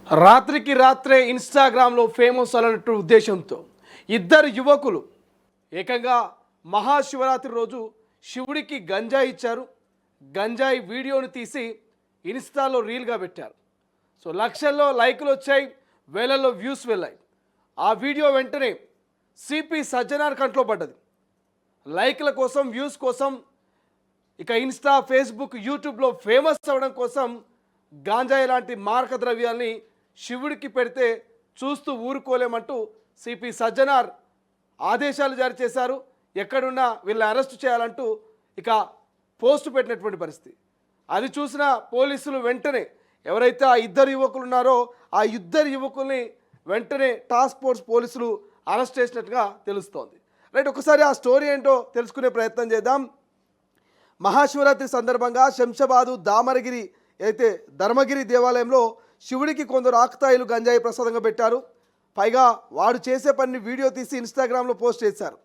రాత్రికి రాత్రే ఇన్స్టాగ్రామ్లో ఫేమస్ అన్నట్టు ఉద్దేశంతో ఇద్దరు యువకులు ఏకంగా మహాశివరాత్రి రోజు శివుడికి గంజాయి ఇచ్చారు. గంజాయి వీడియోను తీసి ఇన్స్టాలో రీల్గా పెట్టారు. సో లక్షల్లో లైకులు వచ్చాయి, వేలల్లో వ్యూస్ వెళ్ళాయి. ఆ వీడియో వెంటనే సిపి సజ్జనార్ కంట్లో పడ్డది. లైక్ల కోసం, వ్యూస్ కోసం, ఇక ఇన్స్టా, ఫేస్బుక్, యూట్యూబ్లో ఫేమస్ అవ్వడం కోసం గాంజాయి లాంటి మారక ద్రవ్యాల్ని శివుడికి పెడితే చూస్తూ ఊరుకోలేమంటూ సిపి సజ్జనార్ ఆదేశాలు జారీ చేశారు. ఎక్కడున్నా వీళ్ళని అరెస్ట్ చేయాలంటూ ఇక పోస్టు పెట్టినటువంటి పరిస్థితి. అది చూసిన పోలీసులు వెంటనే ఎవరైతే ఆ ఇద్దరు యువకులు ఉన్నారో ఆ ఇద్దరు యువకుల్ని వెంటనే టాస్క్ ఫోర్స్ పోలీసులు అరెస్ట్ చేసినట్టుగా తెలుస్తోంది. రైట్, ఒకసారి ఆ స్టోరీ ఏంటో తెలుసుకునే ప్రయత్నం చేద్దాం. మహాశివరాత్రి సందర్భంగా శంషాబాదు దామరగిరి అయితే ధర్మగిరి దేవాలయంలో శివుడికి కొందరు ఆకుతాయిలు గంజాయి ప్రసాదంగా పెట్టారు. పైగా వాడు చేసే పనిని వీడియో తీసి ఇన్స్టాగ్రామ్లో పోస్ట్ చేశారు.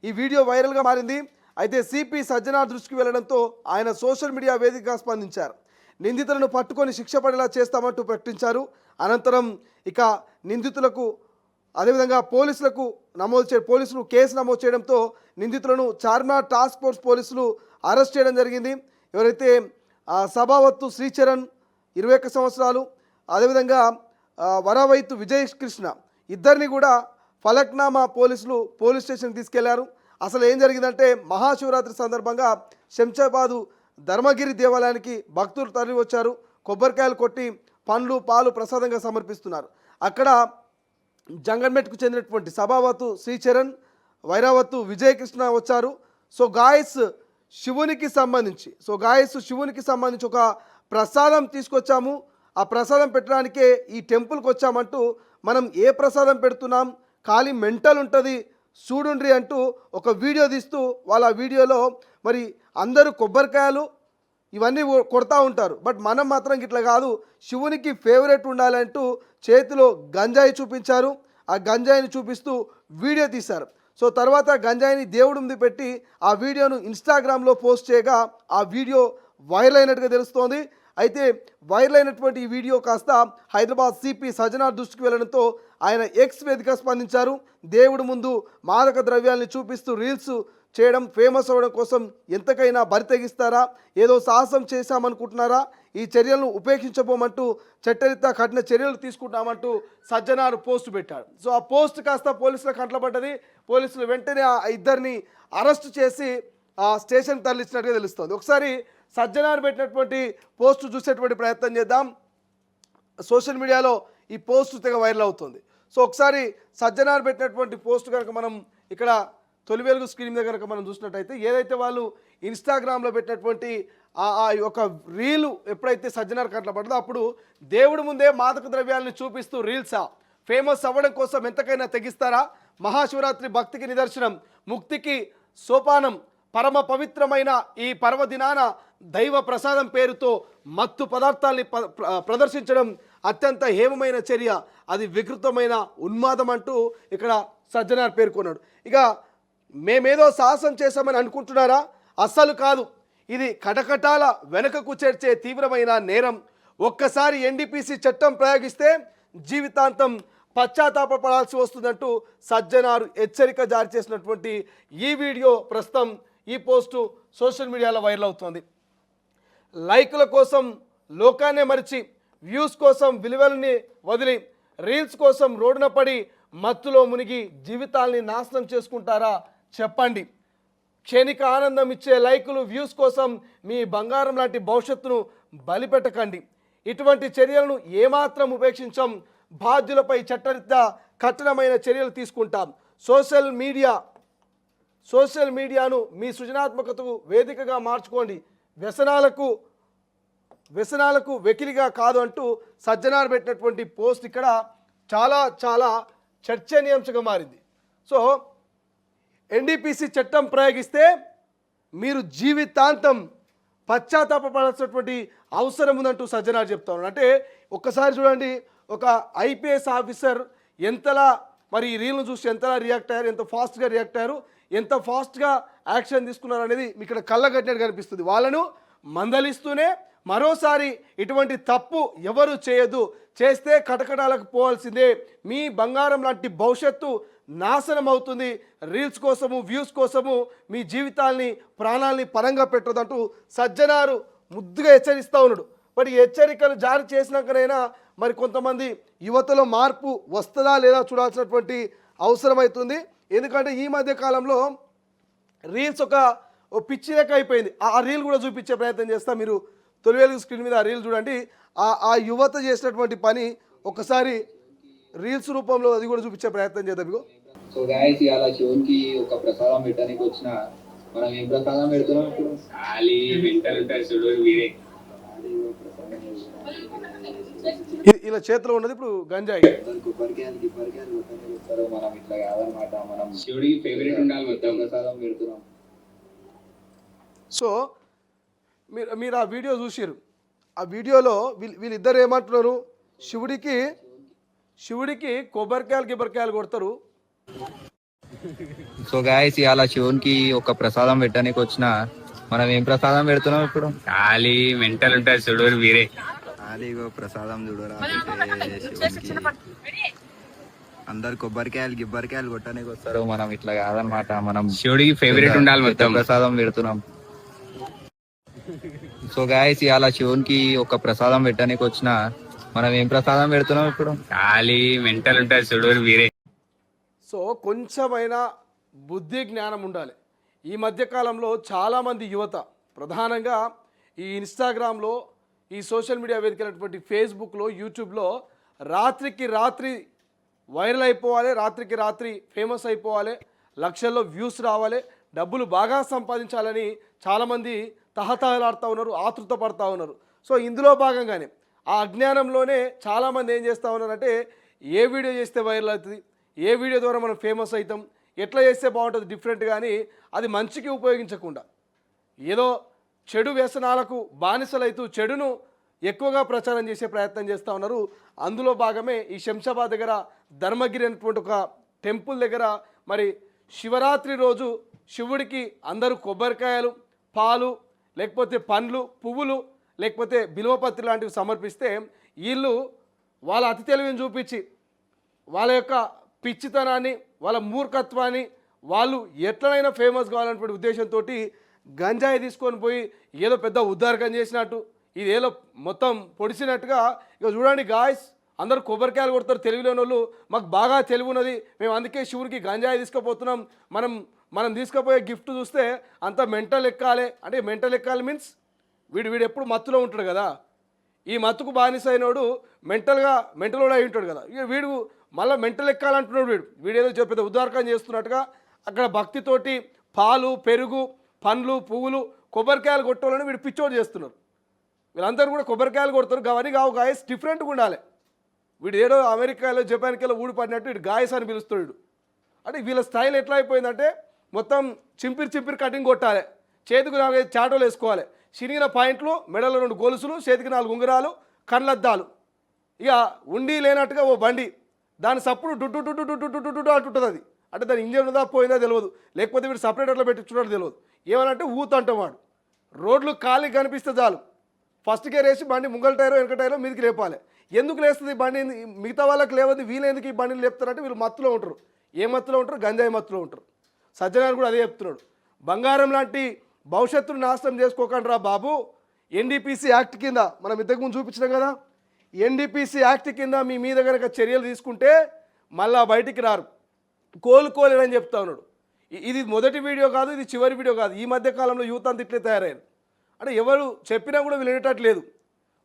ఈ వీడియో వైరల్గా మారింది. అయితే సిపి సజ్జనార్ దృష్టికి వెళ్లడంతో ఆయన సోషల్ మీడియా వేదికగా స్పందించారు. నిందితులను పట్టుకొని శిక్ష పడేలా చేస్తామంటూ ప్రకటించారు. అనంతరం ఇక నిందితులకు అదేవిధంగా పోలీసులు కేసు నమోదు చేయడంతో నిందితులను చార్మినార్ టాస్క్ ఫోర్స్ పోలీసులు అరెస్ట్ చేయడం జరిగింది. ఎవరైతే సభావత్తు శ్రీచరణ్ 21 సంవత్సరాలు, అదేవిధంగా వరవైతు విజయ్ కృష్ణ ఇద్దరిని కూడా ఫలక్నామా పోలీసులు పోలీస్ స్టేషన్కి తీసుకెళ్లారు. అసలు ఏం జరిగిందంటే మహాశివరాత్రి సందర్భంగా శంషాబాదు ధర్మగిరి దేవాలయానికి భక్తులు తరలి వచ్చారు. కొబ్బరికాయలు కొట్టి పండ్లు, పాలు ప్రసాదంగా సమర్పిస్తున్నారు. అక్కడ జంగన్మెట్కు చెందినటువంటి సభావత్తు శ్రీచరణ్, వైరావత్తు విజయ్ కృష్ణ వచ్చారు. సో గాయస్ శివునికి సంబంధించి ఒక ప్రసాదం తీసుకొచ్చాము, ఆ ప్రసాదం పెట్టడానికే ఈ టెంపుల్కి వచ్చామంటూ మనం ఏ ప్రసాదం పెడుతున్నాం, ఖాళీ మెంటల్ ఉంటుంది చూడుండ్రి అంటూ ఒక వీడియో తీస్తూ వాళ్ళ వీడియోలో మరి అందరూ కొబ్బరికాయలు ఇవన్నీ కొడతా ఉంటారు. బట్ మనం మాత్రం ఇట్లా కాదు, శివునికి ఫేవరెట్ ఉండాలంటూ చేతిలో గంజాయి చూపించారు. ఆ గంజాయిని చూపిస్తూ వీడియో తీశారు. సో తర్వాత గంజాయిని దేవుడి ముందు పెట్టి ఆ వీడియోను ఇన్స్టాగ్రామ్లో పోస్ట్ చేయగా ఆ వీడియో వైరల్ అయినట్టుగా తెలుస్తోంది. అయితే వైరల్ అయినటువంటి ఈ వీడియో కాస్త హైదరాబాద్ సిపి సజ్జనార్ దృష్టికి వెళ్లడంతో ఆయన ఎక్స్ వేదికగా స్పందించారు. దేవుడి ముందు మాదక ద్రవ్యాల్ని చూపిస్తూ రీల్స్ చేయడం, ఫేమస్ అవ్వడం కోసం ఎంతకైనా బరి తెగిస్తారా, ఏదో సాహసం చేశామనుకుంటున్నారా, ఈ చర్యలను ఉపేక్షించబోమంటూ చట్టరీత్యా కఠిన చర్యలు తీసుకుంటామంటూ సజ్జనార్ పోస్ట్ పెట్టాడు. సో ఆ పోస్ట్ కాస్త పోలీసుల కంటపడ్డది. పోలీసులు వెంటనే ఆ ఇద్దరిని అరెస్ట్ చేసి ఆ స్టేషన్ తరలించినట్టుగా తెలుస్తోంది. ఒకసారి సజ్జనార్ పెట్టినటువంటి పోస్టు చూసేటువంటి ప్రయత్నం చేద్దాం. సోషల్ మీడియాలో ఈ పోస్ట్ తెగ వైరల్ అవుతుంది. సో ఒకసారి సజ్జనార్ పెట్టినటువంటి పోస్ట్ కనుక మనం ఇక్కడ తొలి వెలుగు స్క్రీన్ మీద కనుక మనం చూసినట్టయితే ఏదైతే వాళ్ళు ఇన్స్టాగ్రామ్లో పెట్టినటువంటి ఆ యొక్క రీలు ఎప్పుడైతే సజ్జనార్ కంట్లో పడ్డదో అప్పుడు దేవుడి ముందే మాదక ద్రవ్యాలను చూపిస్తూ రీల్సా, ఫేమస్ అవ్వడం కోసం ఎంతకైనా తెగిస్తారా, మహాశివరాత్రి భక్తికి నిదర్శనం, ముక్తికి సోపానం, పరమ పవిత్రమైన ఈ పర్వదినాన దైవ ప్రసాదం పేరుతో మత్తు పదార్థాలని ప్రదర్శించడం అత్యంత హేమమైన చర్య, అది వికృతమైన ఉన్మాదం అంటూ ఇక్కడ సజ్జనార్ పేర్కొన్నాడు. ఇక మేమేదో సాహసం చేశామని అనుకుంటున్నారా? అస్సలు కాదు, ఇది కటకటాల వెనుకకు చేర్చే తీవ్రమైన నేరం. ఒక్కసారి ఎన్డీపీసీ చట్టం ప్రయోగిస్తే జీవితాంతం పశ్చాత్తాపపడాల్సి వస్తుందంటూ సజ్జనారు హెచ్చరిక జారీ చేసినటువంటి ఈ వీడియో ప్రస్తుతం ఈ పోస్టు సోషల్ మీడియాలో వైరల్ అవుతోంది. లైకుల కోసం లోకాన్నే మరిచి, వ్యూస్ కోసం విలువల్ని వదిలి, రీల్స్ కోసం రోడ్డున పడి మత్తులో మునిగి జీవితాల్ని నాశనం చేసుకుంటారా చెప్పండి. క్షణిక ఆనందం ఇచ్చే లైకులు, వ్యూస్ కోసం మీ బంగారం లాంటి భవిష్యత్తును బలిపెట్టకండి. ఇటువంటి చర్యలను ఏమాత్రం ఉపేక్షించం. బాధ్యులపై చట్టరీత్యా కఠినమైన చర్యలు తీసుకుంటాం. సోషల్ మీడియాను మీ సృజనాత్మకతకు వేదికగా మార్చుకోండి, వ్యసనాలకు వెకిలిగా కాదు అంటూ సజ్జనార్ పెట్టినటువంటి పోస్ట్ ఇక్కడ చాలా చాలా చర్చనీయాంశంగా మారింది. సో ఎన్డీపీసీ చట్టం ప్రయోగిస్తే మీరు జీవితాంతం పశ్చాత్తాపడాల్సినటువంటి అవసరం ఉందంటూ సజ్జనార్ చెప్తా ఉన్నాడు. అంటే ఒక్కసారి చూడండి, ఒక ఐపీఎస్ ఆఫీసర్ ఎంతలా మరి ఈ రీల్ను చూసి ఎంతలా రియాక్ట్ అయ్యారు, ఎంత ఫాస్ట్గా రియాక్ట్ అయ్యారు, ఎంత ఫాస్ట్గా యాక్షన్ తీసుకున్నారు అనేది మీకు ఇక్కడ కళ్ళగట్టినట్టు కనిపిస్తుంది. వాళ్ళను మందలిస్తూనే మరోసారి ఇటువంటి తప్పు ఎవరు చేయదు, చేస్తే కటకటాలకు పోవాల్సిందే. మీ బంగారం లాంటి భవిష్యత్తు నాశనం అవుతుంది. రీల్స్ కోసము, వ్యూస్ కోసము మీ జీవితాల్ని, ప్రాణాలని పరంగా పెట్టదంటూ సజ్జనారు ముద్దుగా హెచ్చరిస్తూ ఉన్నాడు. మరి హెచ్చరికలు జారీ చేసినాకనైనా మరి కొంతమంది యువతలో మార్పు వస్తుందా లేదా చూడాల్సినటువంటి అవసరం అవుతుంది. ఎందుకంటే ఈ మధ్య కాలంలో రీల్స్ ఒక పిచ్చి లెక్క అయిపోయింది. ఆ రీల్ కూడా చూపించే ప్రయత్నం చేస్తా. మీరు తొలి వెలుగు స్క్రీన్ మీద ఆ రీల్ చూడండి. ఆ యువత చేసినటువంటి పని ఒకసారి రీల్స్ రూపంలో అది కూడా చూపించే ప్రయత్నం చేద్దాం. ఇగో సో గైస్ ఇవాళ శివునికి ఒక ప్రసాదం పెట్టడానికి వచ్చిన మనం ఏం ప్రసాదం పెడుతున్నాం ఇప్పుడు? ఇలా చేతిలో ఉన్నది ఇప్పుడు గంజాయి. కొబ్బరికాయలు కొట్టని మనం ఇట్లా కాదనమాట. మనం శివుడికి ఫేవరెట్ ఉండాలి మొత్తం ప్రసాదం పెడుతున్నాం. సో మీరు ఆ వీడియో చూసారు. ఆ వీడియోలో వీళ్ళిద్దరు ఏమంటున్నారు, శివుడికి కొబ్బరికాయలు కొడతారు. సో గాయస్ ఇవాళ శివునికి ఒక ప్రసాదం పెట్టడానికి వచ్చిన మనం ఏం ప్రసాదం పెడుతున్నాం ఇప్పుడు? ఖాళీ మెంటల్ ఉంటారు చూడు వీరే. ఖాళీగా ప్రసాదం చూడరా. అందరు కొబ్బరికాయలు కొట్టడానికి వస్తారు. మనం ఇట్లా కాదనమాట. మనం శివుడికి ఫేవరెట్ ఉండాలి మొత్తం ప్రసాదం పెడుతున్నాం. సో గాయస్ ఇవాళ శివునికి ఒక ప్రసాదం పెట్టడానికి వచ్చిన మనం ఏం ప్రసాదం పెడుతున్నాం ఇప్పుడు? ఖాళీ మెంటల్ ఉంటారు చూడు వీరే. సో కొంచెమైనా బుద్ధి జ్ఞానం ఉండాలి. ఈ మధ్యకాలంలో చాలామంది యువత ప్రధానంగా ఈ ఇన్స్టాగ్రామ్లో, ఈ సోషల్ మీడియా వేదికైనటువంటి ఫేస్బుక్లో, యూట్యూబ్లో రాత్రికి రాత్రి వైరల్ అయిపోవాలి, రాత్రికి రాత్రి ఫేమస్ అయిపోవాలి, లక్షల్లో వ్యూస్ రావాలి, డబ్బులు బాగా సంపాదించాలని చాలామంది తహతహలాడుతూ ఉన్నారు, ఆతృత పడుతూ ఉన్నారు. సో ఇందులో భాగంగానే ఆ అజ్ఞానంలోనే చాలామంది ఏం చేస్తూ ఉన్నారంటే ఏ వీడియో చేస్తే వైరల్ అవుతుంది, ఏ వీడియో ద్వారా మనం ఫేమస్ అవుతాం, ఎట్లా చేస్తే బాగుంటుంది డిఫరెంట్, కానీ అది మంచికి ఉపయోగించకుండా ఏదో చెడు వ్యసనాలకు బానిసలైతూ చెడును ఎక్కువగా ప్రచారం చేసే ప్రయత్నం చేస్తూ ఉన్నారు. అందులో భాగమే ఈ శంషాబాద్ దగ్గర ధర్మగిరి అనేటువంటి ఒక టెంపుల్ దగ్గర మరి శివరాత్రి రోజు శివుడికి అందరూ కొబ్బరికాయలు, పాలు, లేకపోతే పండ్లు, పువ్వులు, లేకపోతే బిల్వపత్రి లాంటివి సమర్పిస్తే వీళ్ళు వాళ్ళ అతి తెలివిని చూపించి వాళ్ళ యొక్క పిచ్చితనాన్ని, వాళ్ళ మూర్ఖత్వాన్ని, వాళ్ళు ఎట్లనైనా ఫేమస్ కావాలనేటువంటి ఉద్దేశంతో గంజాయి తీసుకొని పోయి ఏదో పెద్ద ఉద్ధారకం చేసినట్టు, ఇది ఏదో మొత్తం పొడిచినట్టుగా ఇక చూడండి గాయస్, అందరూ కొబ్బరికాయలు కొడతారు తెలివిలేని వాళ్ళు. మాకు బాగా తెలివి ఉన్నది, మేము అందుకే శివుడికి గంజాయి తీసుకుపోతున్నాం, మనం తీసుకుపోయే గిఫ్ట్ చూస్తే అంత మెంటల్ ఎక్కాలి. అంటే మెంటల్ ఎక్కాలి మీన్స్ వీడు ఎప్పుడు మత్తులో ఉంటాడు కదా, ఈ మత్తుకు బానిస అయినోడు మెంటల్ అయి ఉంటాడు కదా, ఇక వీడు మళ్ళీ మెంటల్ ఎక్కాలంటున్నాడు. వీడేదో పెద్ద ఉద్ధారకం చేస్తున్నట్టుగా అక్కడ భక్తితోటి పాలు, పెరుగు, పండ్లు, పువ్వులు, కొబ్బరికాయలు కొట్టాలని వీడు పిచ్చోడు చేస్తున్నారు. వీళ్ళందరూ కూడా కొబ్బరికాయలు కొడతారు. అవన్నీ కావు గాయస్, డిఫరెంట్గా ఉండాలి. వీడు ఏదో అమెరికాలో, జపాన్కి ఊడిపడినట్టు వీడు గాయస్ అని పిలుస్తాడు. అంటే వీళ్ళ స్టైల్ ఎట్లా అయిపోయిందంటే మొత్తం చింపిరి కటింగ్ కొట్టాలి, చేతికి 4-5 చాటోలు వేసుకోవాలి, చిరిగిన పాయింట్లు, మెడలో 2 గొలుసులు, చేతికి 4 ఉంగరాలు, కళ్ళద్దాలు, ఇక ఉండి లేనట్టుగా ఓ బండి, దాని సప్పుడు డుడ్డు డుడ్డు డుడ్డు డుడ్డు డుడ్డు అంటుంటుంది. అది అంటే దాని ఇంజన్ ఉందా పోయిందా తెలియదు, లేకపోతే వీడు సపరేట్ అట్లా పెట్టి చూడడం తెలియదు. ఏమనంటే ఊతంటాం వాడు. రోడ్లు ఖాళీ కనిపిస్తే చాలు ఫస్ట్ గేర్ వేసి బండి ముంగల్ టైరో వెనక టైరో మీదకి లేపాలి. ఎందుకు లేస్తుంది బండి, మిగతా వాళ్ళకి లేవద్దు, వీళ్ళు ఎందుకు ఈ బండిని లేపుతారంటే వీళ్ళు మత్తులో ఉంటారు. ఏ మత్తులో ఉంటారు? గంజాయి మత్తులో ఉంటారు. సజ్జనారు కూడా అదే చెప్తున్నాడు. బంగారం లాంటి భవిష్యత్తును నాశనం చేసుకోకండి రా బాబు. ఎన్డీపీసీ యాక్ట్ కింద మనం ఇంతకుముందు చూపించినాం కదా, ఎన్డీపీసీ యాక్ట్ కింద మీ మీద కనుక చర్యలు తీసుకుంటే మళ్ళా బయటికి రారు, కోలుకోలేరని చెప్తా ఉన్నాడు. ఇది మొదటి వీడియో కాదు, ఇది చివరి వీడియో కాదు. ఈ మధ్య కాలంలో యూత్ అంతా ఇట్లే తయారయ్యారు. అంటే ఎవరు చెప్పినా కూడా వీళ్ళు వినేటట్లేదు.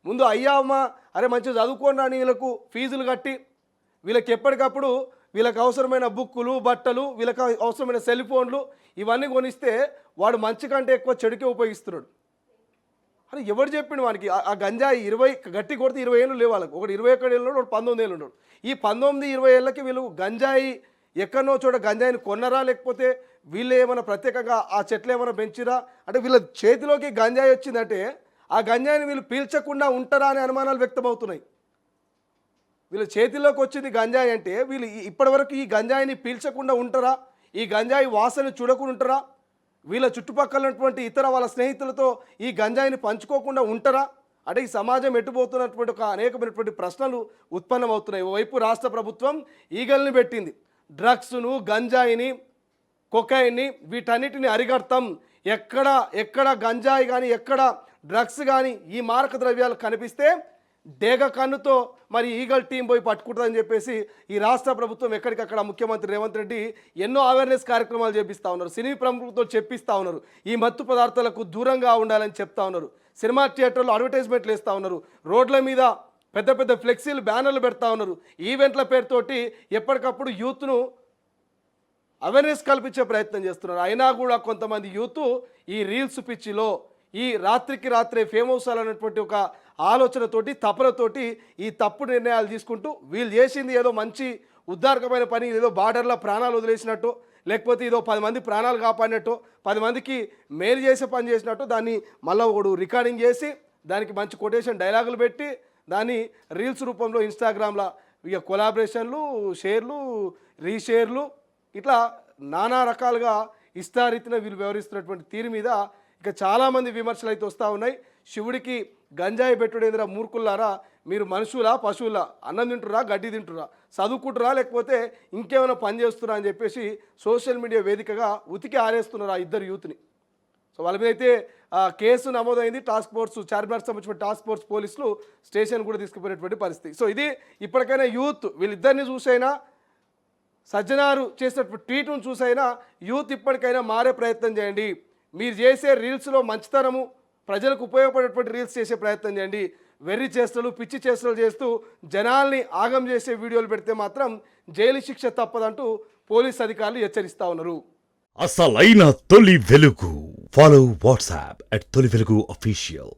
ముందు అయ్యా అమ్మ అరే మంచిగా చదువుకోండి అని వీళ్ళకు ఫీజులు కట్టి వీళ్ళకి ఎప్పటికప్పుడు వీళ్ళకి అవసరమైన బుక్కులు, బట్టలు, వీళ్ళకి అవసరమైన సెల్ ఫోన్లు ఇవన్నీ కొనిస్తే వాడు మంచి కంటే ఎక్కువ చెడుకే ఉపయోగిస్తున్నాడు. అని ఎవరు చెప్పిండు వానికి? ఆ గంజాయి 20 గట్టి కొడితే 20 ఏళ్ళు లేవు వాళ్ళకి. ఒకటి 21 ఏళ్ళు ఉన్నాడు, ఒకటి 19 ఏళ్ళు ఉన్నాడు. ఈ 19-20 ఏళ్ళకి వీళ్ళు గంజాయి ఎక్కడనో చోట గంజాయిని కొన్నరా, లేకపోతే వీళ్ళు ఏమైనా ప్రత్యేకంగా ఆ చెట్లు ఏమైనా పెంచిరా? అంటే వీళ్ళ చేతిలోకి గంజాయి వచ్చిందంటే ఆ గంజాయిని వీళ్ళు పీల్చకుండా ఉంటారా అనే అనుమానాలు వ్యక్తమవుతున్నాయి. వీళ్ళ చేతిలోకి వచ్చింది గంజాయి అంటే వీళ్ళు ఇప్పటివరకు ఈ గంజాయిని పీల్చకుండా ఉంటారా? ఈ గంజాయి వాసన చూడకుండా ఉంటారా? వీళ్ళ చుట్టుపక్కల ఉన్నటువంటి ఇతర వాళ్ళ స్నేహితులతో ఈ గంజాయిని పంచుకోకుండా ఉంటారా? అంటే ఈ సమాజం ఎట్టుపోతున్నటువంటి ఒక అనేకమైనటువంటి ప్రశ్నలు ఉత్పన్నమవుతున్నాయి. ఓవైపు రాష్ట్ర ప్రభుత్వం ఈగల్ని పెట్టింది, డ్రగ్స్ను, గంజాయిని, కొకైన్ని వీటన్నిటిని అరిగడతాం, ఎక్కడ గంజాయి కానీ ఎక్కడ డ్రగ్స్ కానీ ఈ మారక ద్రవ్యాలు కనిపిస్తే డేగ కన్నుతో మరి ఈగల్ టీం పోయి పట్టుకుంటుందని చెప్పేసి ఈ రాష్ట్ర ప్రభుత్వం ఎక్కడికక్కడ ముఖ్యమంత్రి రేవంత్ రెడ్డి ఎన్నో అవేర్నెస్ కార్యక్రమాలు చేపిస్తూ ఉన్నారు. సినీ ప్రముఖులతో చెప్పిస్తూ ఉన్నారు, ఈ మత్తు పదార్థాలకు దూరంగా ఉండాలని చెప్తా ఉన్నారు. సినిమా థియేటర్లో అడ్వర్టైజ్మెంట్లు ఇస్తూ ఉన్నారు, రోడ్ల మీద పెద్ద పెద్ద ఫ్లెక్సీలు, బ్యానర్లు పెడతా ఉన్నారు. ఈవెంట్ల పేరుతోటి ఎప్పటికప్పుడు యూత్ను అవేర్నెస్ కల్పించే ప్రయత్నం చేస్తున్నారు. అయినా కూడా కొంతమంది యూత్ ఈ రీల్స్ పిచ్చిలో ఈ రాత్రికి రాత్రే ఫేమస్ అవ్వాలన్నటువంటి ఒక ఆలోచనతోటి, తపనతోటి ఈ తప్పుడు నిర్ణయాలు తీసుకుంటూ వీళ్ళు చేసింది ఏదో మంచి ఉద్ధారకమైన పని, ఏదో బార్డర్లో ప్రాణాలు వదిలేసినట్టు, లేకపోతే ఏదో 10 మంది ప్రాణాలు కాపాడినట్టు, 10 మందికి మేలు చేసే పని చేసినట్టు దాన్ని మళ్ళీ ఒకడు రికార్డింగ్ చేసి దానికి మంచి కొటేషన్ డైలాగులు పెట్టి దాన్ని రీల్స్ రూపంలో ఇన్స్టాగ్రామ్లో ఇక కొలాబరేషన్లు, షేర్లు, రీషేర్లు ఇట్లా నానా రకాలుగా ఇష్టారీతిన వీళ్ళు వ్యవహరిస్తున్నటువంటి తీరు మీద ఇక చాలామంది విమర్శలు అయితే వస్తూ ఉన్నాయి. శివుడికి గంజాయి పెట్టుడేంద్ర మూర్ఖుల్లారా, మీరు మనుషులా పశువులా, అన్నం తింటురా గడ్డి తింటురా, చదువుకుంటురా లేకపోతే ఇంకేమైనా పని చేస్తురా అని చెప్పేసి సోషల్ మీడియా వేదికగా ఉతికి ఆరేస్తున్నారు ఆ ఇద్దరు యూత్ని. సో వాళ్ళ మీద అయితే కేసు నమోదైంది. టాస్క్ ఫోర్స్, చార్మినార్ సంబంధించిన టాస్క్ ఫోర్స్ పోలీసులు స్టేషన్ కూడా తీసుకుపోయినటువంటి పరిస్థితి. సో ఇది ఇప్పటికైనా యూత్ వీళ్ళిద్దరిని చూసైనా, సజ్జనారు చేసినటువంటి ట్వీట్ను చూసైనా యూత్ ఇప్పటికైనా మారే ప్రయత్నం చేయండి. మీరు చేసే రీల్స్లో మంచితనము, ప్రజలకు ఉపయోగపడేటువంటి రీల్స్ చేసే ప్రయత్నం చేయండి. వెర్రి చేష్టలు, పిచ్చి చేష్టలు చేస్తూ జనాల్ని ఆగం చేసే వీడియోలు పెడితే మాత్రం జైలు శిక్ష తప్పదంటూ పోలీస్ అధికారులు హెచ్చరిస్తా ఉన్నారు. అసలైన తొలి వెలుగు. ఫాలో వాట్సాప్ @తొలి వెలుగు official.